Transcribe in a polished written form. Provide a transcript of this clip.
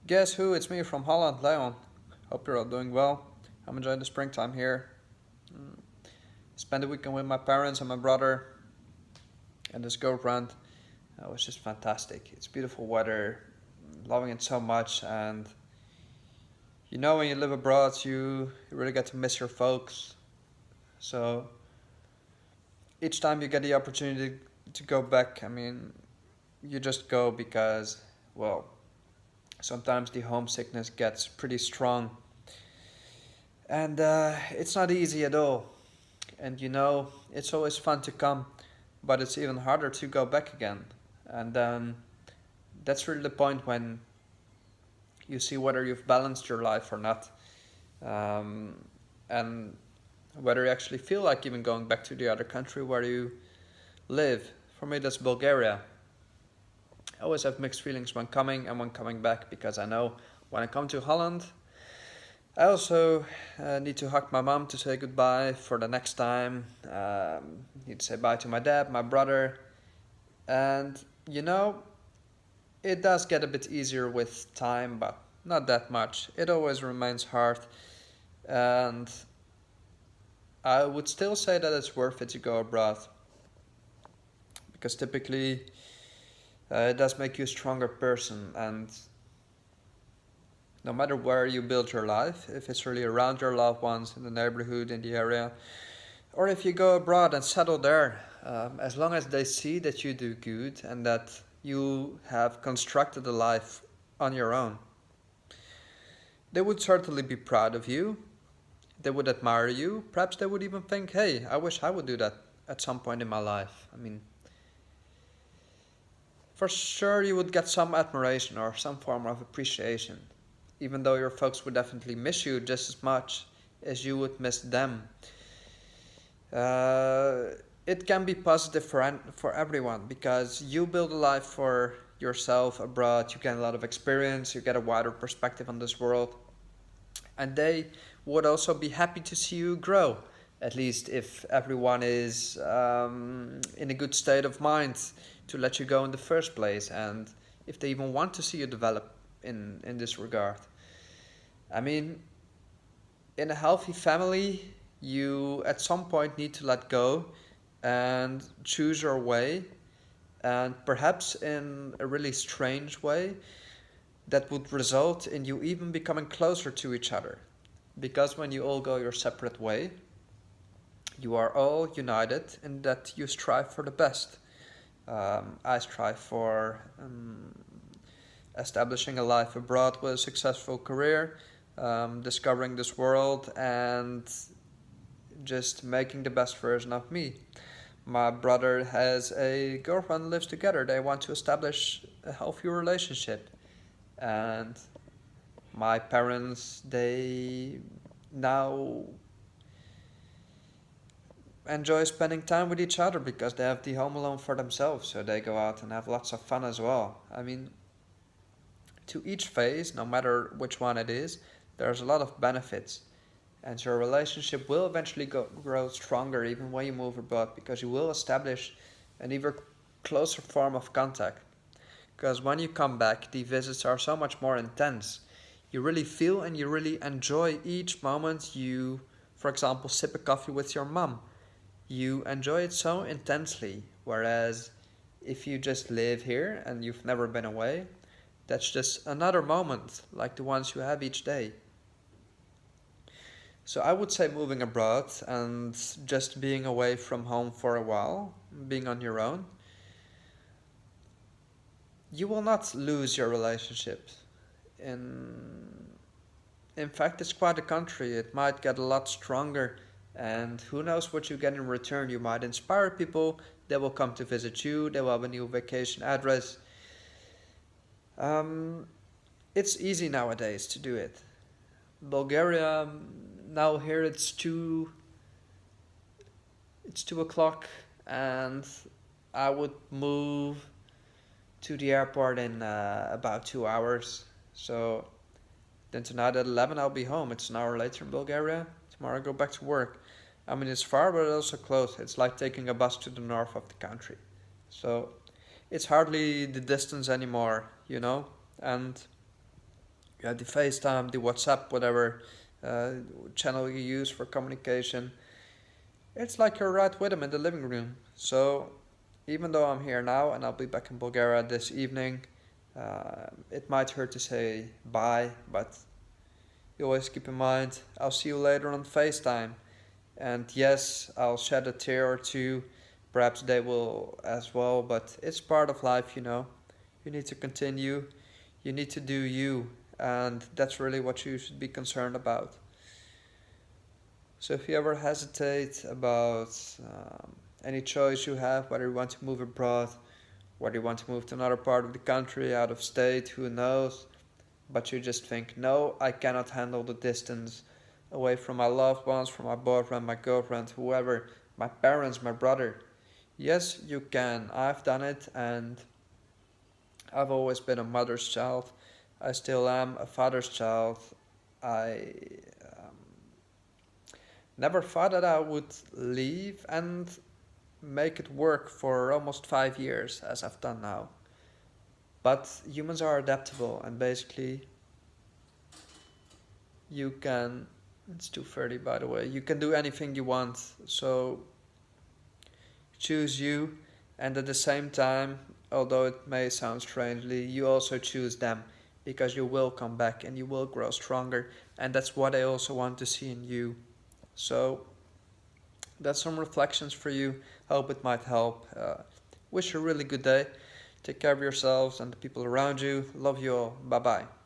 Guess who? It's me from Holland, Leon. Hope you're all doing well. I'm enjoying the springtime here. Mm, Spent the weekend with my parents and my brother and his girlfriend. It was just fantastic. It's beautiful weather, loving it so much. And when you live abroad, you really get to miss your folks. So each time you get the opportunity to go back, you just go because, well, sometimes the homesickness gets pretty strong. And it's not easy at all. And it's always fun to come, but it's even harder to go back again. And then that's really the point when you see whether you've balanced your life or not, um, and whether you actually feel like even going back to the other country where you live. For me, that's Bulgaria. I always have mixed feelings when coming and when coming back because I know when I come to Holland, I also need to hug my mom to say goodbye for the next time. Need to say bye to my dad, my brother, and you know, it does get a bit easier with time, but not that much. It always remains hard, and I would still say that it's worth it to go abroad because typically it does make you a stronger person. And no matter where you build your life, if it's really around your loved ones, in the neighborhood, in the area, or if you go abroad and settle there, as long as they see that you do good and that you have constructed a life on your own, they would certainly be proud of you. They would admire you. Perhaps they would even think, hey, I wish I would do that at some point in my life. For sure, you would get some admiration or some form of appreciation, even though your folks would definitely miss you just as much as you would miss them. Uh, it can be positive for everyone because you build a life for yourself abroad. You get a lot of experience. You get a wider perspective on this world, and they would also be happy to see you grow. At least if everyone is in a good state of mind to let you go in the first place, and if they even want to see you develop in this regard. I mean, in a healthy family, you at some point need to let go and choose your way, and perhaps in a really strange way, that would result in you even becoming closer to each other. Because when you all go your separate way, you are all united in that you strive for the best. I strive for establishing a life abroad with a successful career, discovering this world, and just making the best version of me. My brother has a girlfriend, lives together. They want to establish a healthy relationship. And my parents, they now enjoy spending time with each other because they have the home alone for themselves. So they go out and have lots of fun as well. To each phase, no matter which one it is, there's a lot of benefits. And your relationship will eventually grow stronger even when you move abroad because you will establish an even closer form of contact. Because when you come back, the visits are so much more intense. You really feel and you really enjoy each moment you, for example, sip a coffee with your mom. You enjoy it so intensely. Whereas if you just live here and you've never been away, that's just another moment like the ones you have each day. So I would say moving abroad and just being away from home for a while, being on your own, you will not lose your relationship. In in fact, it's quite a country. It might get a lot stronger, and who knows what you get in return. You might inspire people. They will come to visit you. They will have a new vacation address. Um, it's easy nowadays to do it. Bulgaria, now here it's 2 o'clock, and I would move to the airport in about 2 hours. So then tonight at 11 I'll be home. It's an hour later in Bulgaria. Tomorrow I go back to work. It's far, but it's also close. It's like taking a bus to the north of the country. So it's hardly the distance anymore. And You have the FaceTime, the WhatsApp, whatever uh, channel you use for communication. It's like you're right with them in the living room. So even though I'm here now and I'll be back in Bulgaria this evening, it might hurt to say bye, but you always keep in mind I'll see you later on FaceTime. And yes, I'll shed a tear or two. Perhaps they will as well, but it's part of life, you know. You need to continue. You need to do you. And that's really what you should be concerned about. So if you ever hesitate about any choice you have, whether you want to move abroad, whether you want to move to another part of the country, out of state, who knows, but you just think, no, I cannot handle the distance away from my loved ones, from my boyfriend, my girlfriend, whoever, my parents, my brother. Yes, you can. I've done it, and I've always been a mother's child. I still am a father's child. I um, never thought that I would leave and make it work for almost 5 years, as I've done now. But humans are adaptable, and basically, you can. It's 2:30, by the way. You can do anything you want. So choose you, and at the same time, although it may sound strangely, you also choose them because you will come back and you will grow stronger, and that's what I also want to see in you. So that's some reflections for you. Hope it might help. Wish you a really good day. Take care of yourselves and the people around you. Love you all. Bye bye.